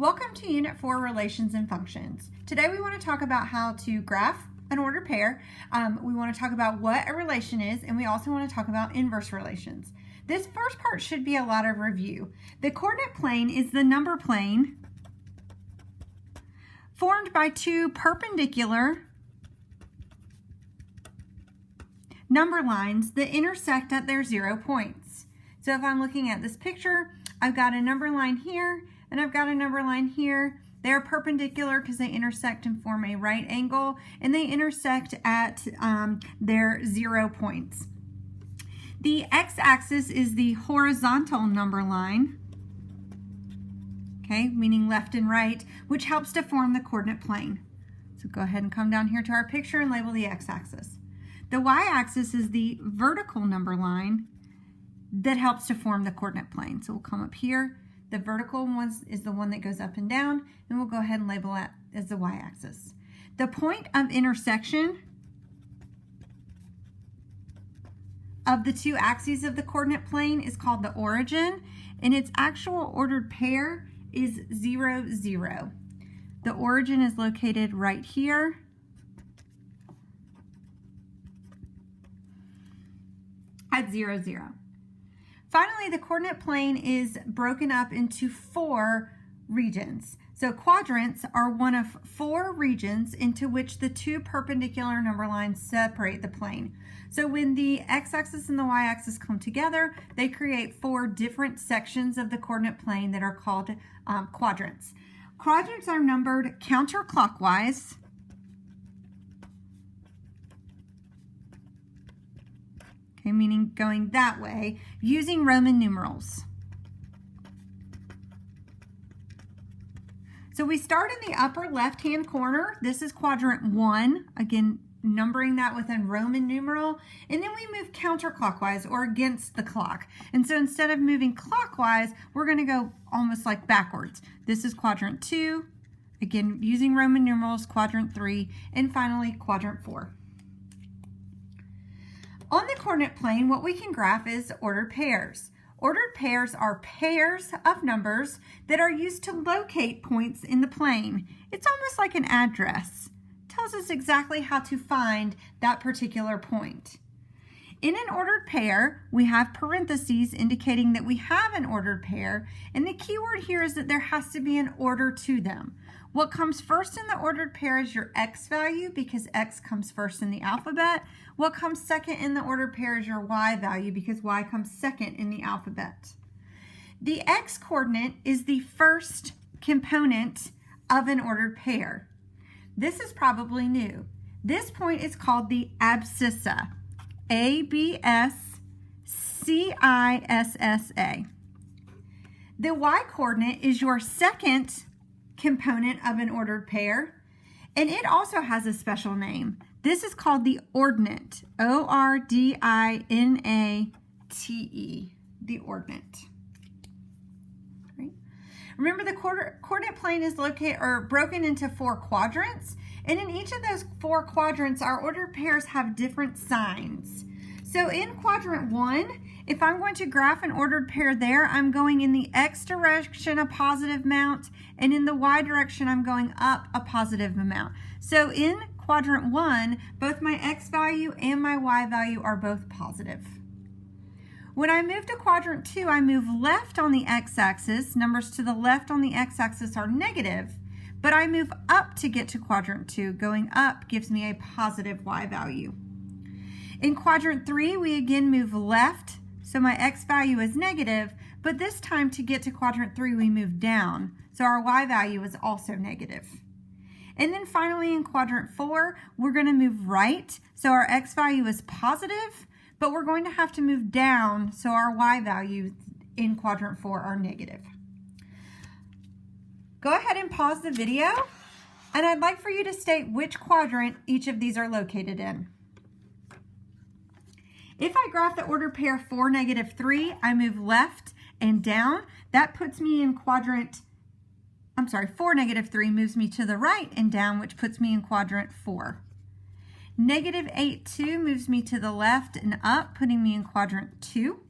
Welcome to Unit 4, Relations and Functions. Today we want to talk about how to graph an ordered pair. We want to talk about what a relation is, and we also want to talk about inverse relations. This first part should be a lot of review. The coordinate plane is the number plane formed by two perpendicular number lines that intersect at their 0 points. So if I'm looking at this picture, I've got a number line here and I've got a number line here. They're perpendicular because they intersect and form a right angle, and they intersect at their 0 points. The x-axis is the horizontal number line, okay, meaning left and right, which helps to form the coordinate plane. So go ahead and come down here to our picture and label the x-axis. The y-axis is the vertical number line that helps to form the coordinate plane. So we'll come up here. The vertical one is the one that goes up and down, and we'll go ahead and label that as the y-axis. The point of intersection of the two axes of the coordinate plane is called the origin, and its actual ordered pair is 0, 0. The origin is located right here. At 0, 0. Finally, the coordinate plane is broken up into 4 regions. So quadrants are one of 4 regions into which the two perpendicular number lines separate the plane. So when the x-axis and the y-axis come together, they create 4 different sections of the coordinate plane that are called quadrants. Quadrants are numbered counterclockwise, okay, meaning going that way, using Roman numerals. So we start in the upper left-hand corner. This is quadrant 1, again, numbering that with a Roman numeral. And then we move counterclockwise, or against the clock. And so instead of moving clockwise, we're going to go almost like backwards. This is quadrant 2, again, using Roman numerals, quadrant 3, and finally quadrant 4. On the coordinate plane, what we can graph is ordered pairs. Ordered pairs are pairs of numbers that are used to locate points in the plane. It's almost like an address. It tells us exactly how to find that particular point. In an ordered pair, we have parentheses indicating that we have an ordered pair, and the key word here is that there has to be an order to them. What comes first in the ordered pair is your x value, because x comes first in the alphabet. What comes second in the ordered pair is your y value, because y comes second in the alphabet. The x coordinate is the first component of an ordered pair. This is probably new. This point is called the abscissa. A-B-S-C-I-S-S-A. The y coordinate is your second component of an ordered pair, and it also has a special name. This is called the ordinate. O-R-D-I-N-A-T-E. The ordinate. Right? Remember, the coordinate plane is located or broken into 4 quadrants, and in each of those 4 quadrants, our ordered pairs have different signs. So in quadrant 1, if I'm going to graph an ordered pair there, I'm going in the x direction a positive amount, and in the y direction I'm going up a positive amount. So in quadrant 1, both my x value and my y value are both positive. When I move to quadrant 2, I move left on the x-axis. Numbers to the left on the x-axis are negative, but I move up to get to quadrant 2. Going up gives me a positive y value. In quadrant 3, we again move left, so my x value is negative, but this time to get to quadrant 3, we move down, so our y value is also negative. And then finally in quadrant 4, we're going to move right, so our x value is positive, but we're going to have to move down, so our y values in quadrant 4 are negative. Go ahead and pause the video, and I'd like for you to state which quadrant each of these are located in. If I graph the ordered pair 4, -3, I move left and down. That puts me in quadrant, 4, -3 moves me to the right and down, which puts me in quadrant 4. -8, 2 moves me to the left and up, putting me in quadrant 2.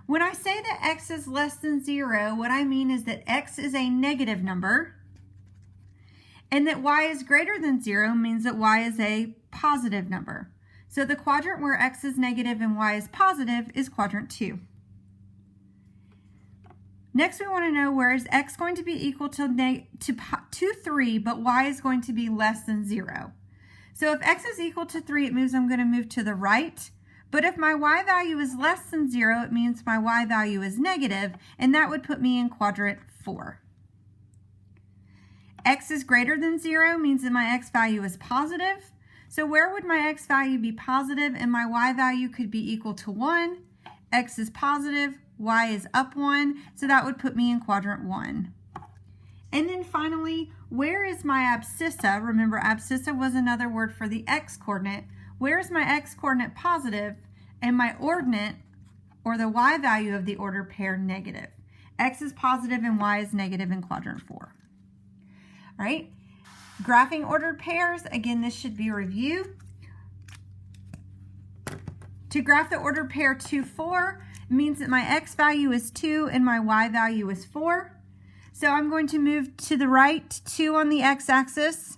When I say that x is less than 0, what I mean is that x is a negative number, and that y is greater than 0 means that y is a positive number. So the quadrant where x is negative and y is positive is quadrant 2. Next, we want to know, where is x going to be equal to 3, but y is going to be less than 0. So if x is equal to 3, it means I'm going to move to the right. But if my y value is less than 0, it means my y value is negative, and that would put me in quadrant 4. X is greater than 0 means that my x value is positive. So where would my x value be positive and my y value could be equal to 1? X is positive, y is up 1, so that would put me in quadrant 1. And then finally, where is my abscissa? Remember, abscissa was another word for the x-coordinate. Where is my x-coordinate positive and my ordinate, or the y value of the ordered pair, negative? X is positive and y is negative in quadrant 4. All right, graphing ordered pairs, again, this should be a review. To graph the ordered pair 2, 4 means that my x value is 2 and my y value is 4. So I'm going to move to the right 2 on the x-axis,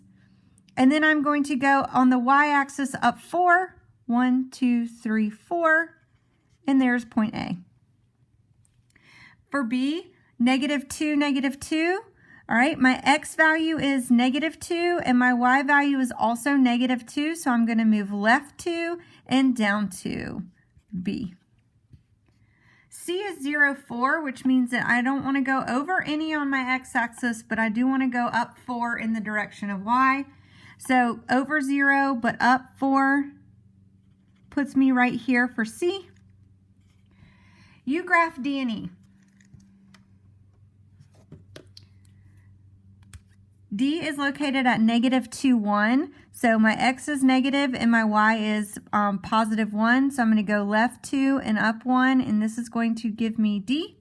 and then I'm going to go on the y-axis up 4. 1, 2, 3, 4, and there's point A. For B, -2, -2. All right, my x value is -2 and my y value is also -2, so I'm going to move left 2 and down 2, B. C is 0, 4, which means that I don't want to go over any on my x-axis, but I do want to go up 4 in the direction of y. So over 0, but up 4 puts me right here for C. You graph D and E. D is located at -2, 1. So my x is negative and my y is positive 1. So I'm going to go left 2 and up 1, and this is going to give me D.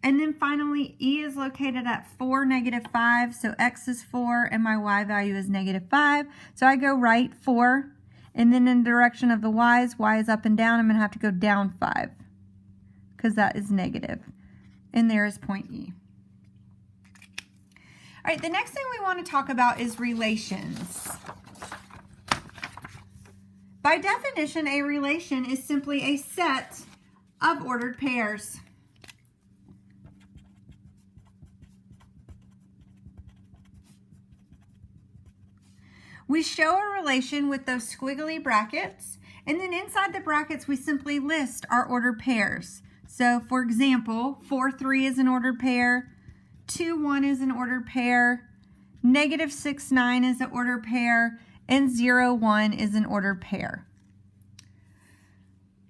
And then finally, E is located at 4, -5. So x is 4 and my y value is -5. So I go right 4, and then in the direction of the y's, y is up and down. I'm going to have to go down 5 because that is negative. And there is point E. All right, the next thing we want to talk about is relations. By definition, a relation is simply a set of ordered pairs. We show a relation with those squiggly brackets, and then inside the brackets, we simply list our ordered pairs. So, for example, 4, 3 is an ordered pair, 2, 1 is an ordered pair, -6, 9 is an ordered pair, and 0, 1 is an ordered pair.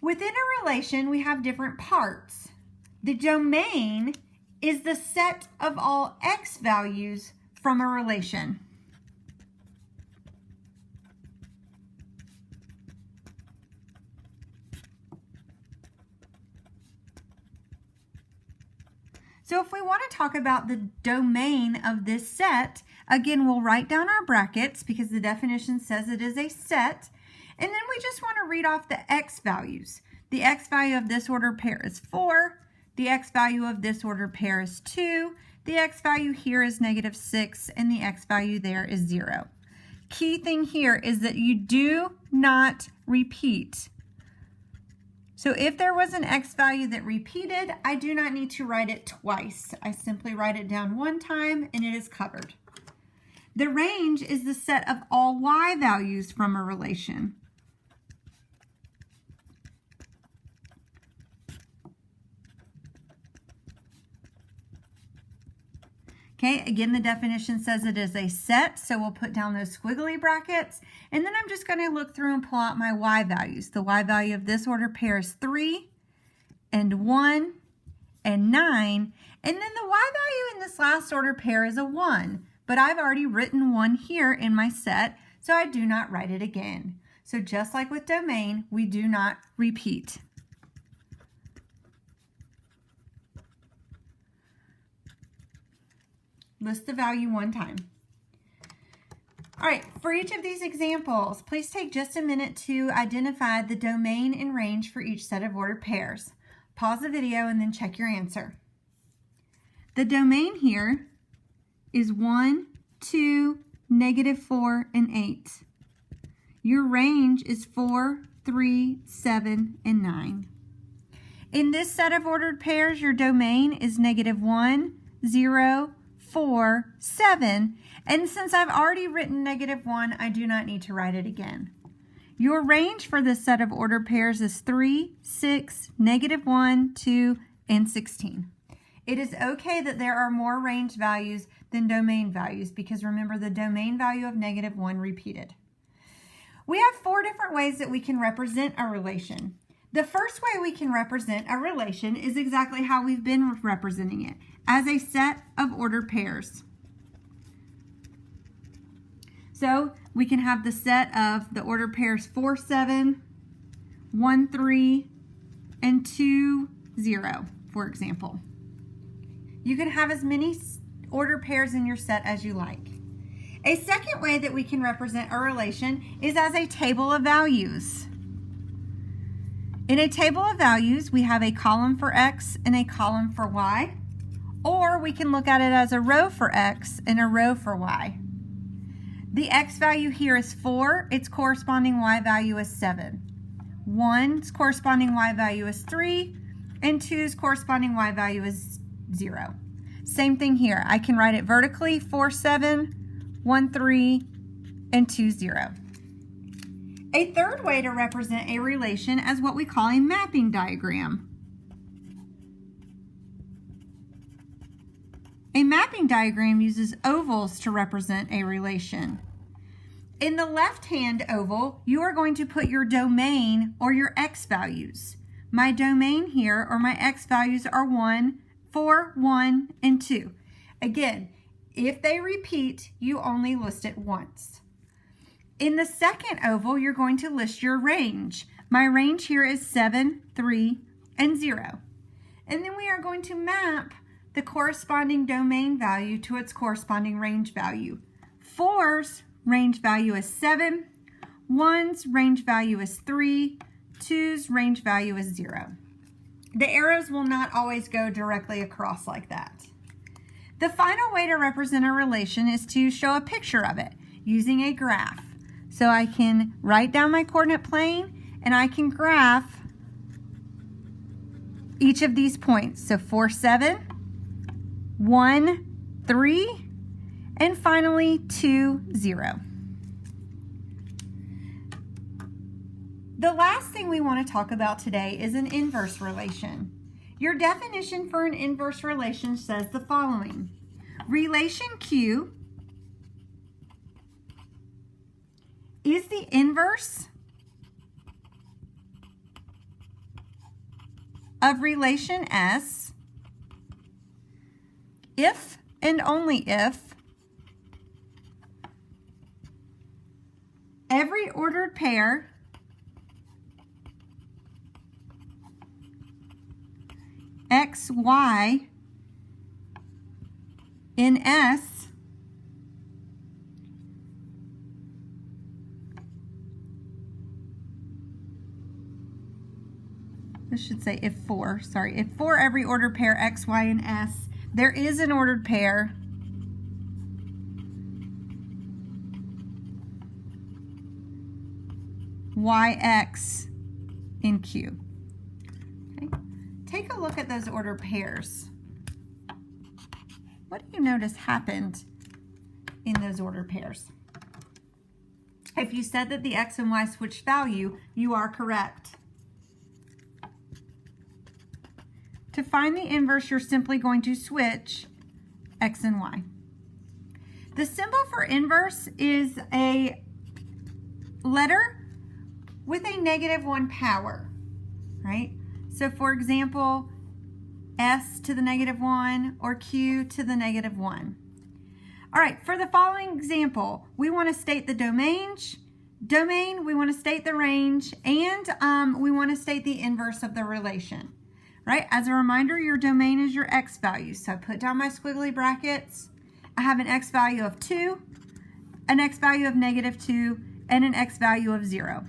Within a relation, we have different parts. The domain is the set of all x values from a relation. So if we want to talk about the domain of this set, again, we'll write down our brackets because the definition says it is a set. And then we just want to read off the x values. The x value of this ordered pair is 4. The x value of this ordered pair is 2. The x value here is -6, and the x value there is 0. Key thing here is that you do not repeat. So if there was an x value that repeated, I do not need to write it twice. I simply write it down one time and it is covered. The range is the set of all y values from a relation. Okay, again, the definition says it is a set, so we'll put down those squiggly brackets, and then I'm just going to look through and pull out my y values. The y value of this ordered pair is 3, and 1, and 9, and then the y value in this last ordered pair is a 1, but I've already written 1 here in my set, so I do not write it again. So just like with domain, we do not repeat. List the value one time. All right, for each of these examples, please take just a minute to identify the domain and range for each set of ordered pairs. Pause the video and then check your answer. The domain here is 1, 2, -4, and 8. Your range is 4, 3, 7, and 9. In this set of ordered pairs, your domain is -1, 0, 4, 7. And since I've already written -1, I do not need to write it again. Your range for this set of ordered pairs is 3, 6, -1, 2, and 16. It is okay that there are more range values than domain values because remember the domain value of -1 repeated. We have 4 different ways that we can represent a relation. The first way we can represent a relation is exactly how we've been representing it, as a set of ordered pairs. So we can have the set of the ordered pairs 4, 7, 1, 3, and 2, 0, for example. You can have as many ordered pairs in your set as you like. A second way that we can represent a relation is as a table of values. In a table of values, we have a column for X and a column for Y, or we can look at it as a row for X and a row for Y. The X value here is 4, its corresponding Y value is 7. 1's corresponding Y value is 3, and 2's corresponding Y value is 0. Same thing here. I can write it vertically, 4, 7, 1, 3, and 2, 0. A third way to represent a relation is what we call a mapping diagram. A mapping diagram uses ovals to represent a relation. In the left-hand oval, you are going to put your domain or your X values. My domain here, or my X values, are 1, 4, 1, and 2. Again, if they repeat, you only list it once. In the second oval, you're going to list your range. My range here is 7, 3, and 0. And then we are going to map the corresponding domain value to its corresponding range value. 4's range value is 7, 1's range value is 3, 2's range value is 0. The arrows will not always go directly across like that. The final way to represent a relation is to show a picture of it using a graph. So I can write down my coordinate plane and I can graph each of these points. So 4, 7, 1, 3, and finally 2, 0. The last thing we want to talk about today is an inverse relation. Your definition for an inverse relation says the following. Relation Q is the inverse of relation S if and only if every ordered pair X, Y in S this should say if for every ordered pair X, Y, and S, there is an ordered pair YX in Q. Okay. Take a look at those ordered pairs. What do you notice happened in those ordered pairs? If you said that the X and Y switched value, you are correct. To find the inverse, you're simply going to switch X and Y. The symbol for inverse is a letter with a -1 power, right? So for example, S to the -1 or Q to the -1. All right, for the following example, we want to state the domain, we want to state the range, and we want to state the inverse of the relation, right? As a reminder, your domain is your X value. So I put down my squiggly brackets. I have an X value of 2, an X value of -2, and an X value of 0.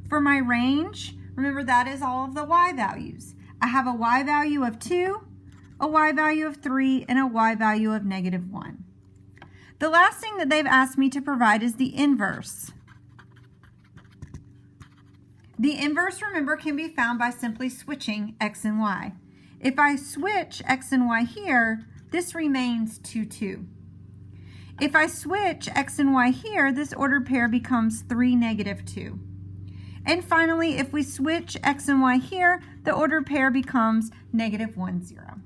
For my range, remember that is all of the Y values. I have a y value of 2, a y value of 3, and a y value of -1. The last thing that they've asked me to provide is the inverse. The inverse, remember, can be found by simply switching x and y. If I switch x and y here, this remains 2, 2. If I switch x and y here, this ordered pair becomes 3, -2. And finally, if we switch x and y here, the ordered pair becomes -1, 0.